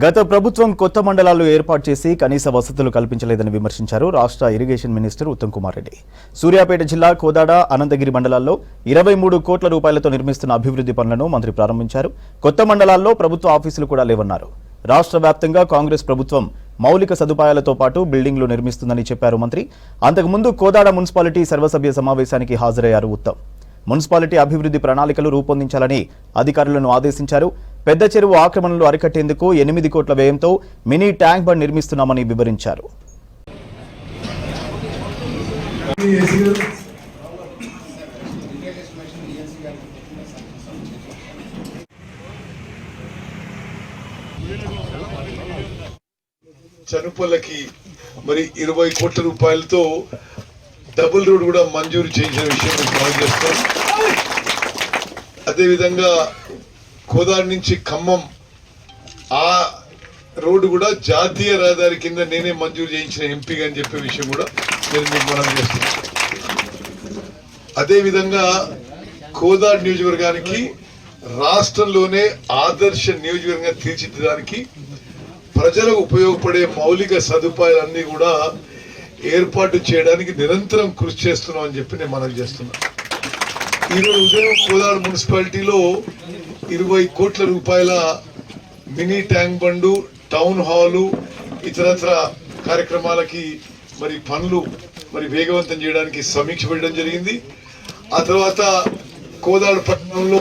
గత ప్రభుత్వం కొత్త మండలాలు ఏర్పాటు చేసి కనీస వసతులు కల్పించలేదని విమర్శించారు రాష్ట్ర ఇరిగేషన్ మినిస్టర్ ఉత్తమ్ కుమార్ రెడ్డి. సూర్యాపేట జిల్లా కోదాడ, అనంతగిరి మండలాల్లో 23 కోట్ల రూపాయలతో నిర్మిస్తున్న అభివృద్ధి పనులను మంత్రి ప్రారంభించారు. కొత్త మండలాల్లో ప్రభుత్వ ఆఫీసులు కూడా లేవన్నారు. రాష్ట్ర వ్యాప్తంగా కాంగ్రెస్ ప్రభుత్వం మౌలిక సదుపాయాలతో పాటు బిల్డింగ్లు నిర్మిస్తుందని చెప్పారు మంత్రి. అంతకుముందు కోదాడ మున్సిపాలిటీ సర్వసభ్య సమావేశానికి హాజరయ్యారు ఉత్తమ్. మున్సిపాలిటీ అభివృద్ధి ప్రణాళికలు రూపొందించాలని అధికారులను ఆదేశించారు. పెద్ద చెరువు ఆక్రమణలు అరికట్టేందుకు 8 కోట్ల వ్యయంతో మినీ ట్యాంక్ బండ్ నిర్మిస్తున్నామని వివరించారు. చనుపల్లకి మరి 20 కోట్ల రూపాయలతో డబుల్ రోడ్ కూడా మంజూరు చేసిన విషయం మనం చేస్తాం. అదేవిధంగా కోదాడ నుంచి ఖమ్మం ఆ రోడ్డు కూడా జాతీయ రహదారి కింద నేనే మంజూరు చేయించిన ఎంపీగా అని చెప్పే విషయం కూడా నేను మీకు మనం చేస్తున్నాను. అదేవిధంగా కోదాడ నియోజకవర్గానికి రాష్ట్రంలోనే ఆదర్శ నియోజకవర్గంగా తీర్చిదిద్దడానికి ప్రజలకు ఉపయోగపడే మౌలిక సదుపాయాలన్నీ కూడా ఏర్పాటు చేయడానికి నిరంతరం కృషి చేస్తున్నాం అని చెప్పి నేను మనవి చేస్తున్నాను. ఈరోజు ఉదయం కోదాడ మున్సిపాలిటీలో 20 కోట్ల రూపాయల మినీ ట్యాంక్ బండు, టౌన్ హాలు, ఇతరత్ర కార్యక్రమాలకి మరి పనులు మరి వేగవంతం చేయడానికి సమీక్ష పెట్టడం జరిగింది. ఆ తర్వాత కోదాడ పట్టణంలో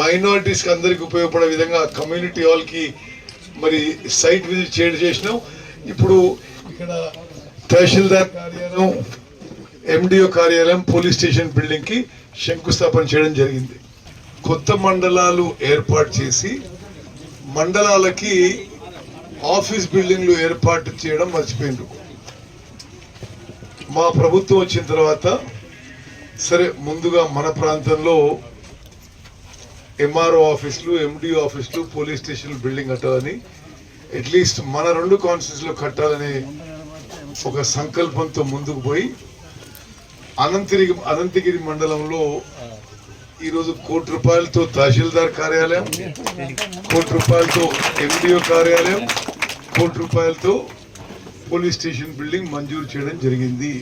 మైనారిటీస్కి అందరికి ఉపయోగపడే విధంగా కమ్యూనిటీ హాల్కి మరి సైట్ విజిట్ చేసినాం. ఇప్పుడు ఇక్కడ తహసీల్దార్ కార్యాలయం, ఎండిఓ కార్యాలయం, పోలీస్ స్టేషన్ బిల్డింగ్ కి శంకుస్థాపన చేయడం జరిగింది. కొత్త మండలాలు ఏర్పాటు చేసి మండలాలకి ఆఫీస్ బిల్డింగ్లు ఏర్పాటు చేయడం మర్చిపోయిండ్రు. మా ప్రభుత్వం వచ్చిన తర్వాత సరే ముందుగా మన ప్రాంతంలో ఎంఆర్ఓ ఆఫీసులు, ఎండిఓ ఆఫీసులు, పోలీస్ స్టేషన్ బిల్డింగ్ కట్టాలని, అట్లీస్ట్ మన 2 కాన్స్టిట్యూన్సీస్ లో కట్టాలనే ఒక సంకల్పంతో ముందుకు పోయి అనంతగిరి మండలంలో ఈరోజు 1 కోటి రూపాయలతో తహసీల్దార్ కార్యాలయం, 1 కోటి రూపాయలతో ఎండిఓ కార్యాలయం, 1 కోటి రూపాయలతో పోలీస్ స్టేషన్ బిల్డింగ్ మంజూరు చేయడం జరిగింది.